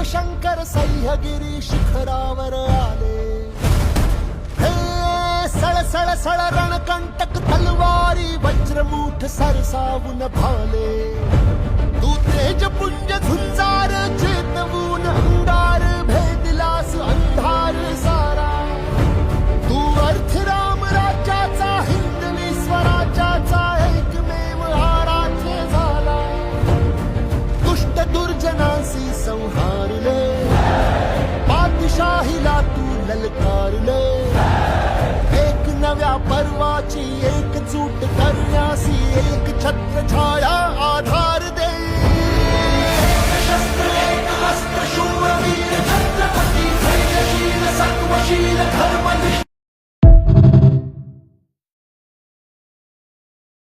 शिवशंकर सह्यागिरी शिखरावर आले. हे सळसळ सळ रणकंटक तलवारी वज्रमूठ सरसावून भाले. तू तेजपुंज झुंजार चेतवून अंगार भेदलास अंधार सारा. तू अर्थ राज्याचा हिंदवी स्वराज्याचा एकमेव आराध्य झाला. दुष्ट दुर्जनासी संहारले, पातशाहीला तू ललकारले. एक नव्या पर्वाची एकजूट करण्यासी एक छत्र छाया आधार दे. शस्त्र एक हस्त शूरवीर छत्रपती धैर्यशील सर्वशील धर्मनिष्ठ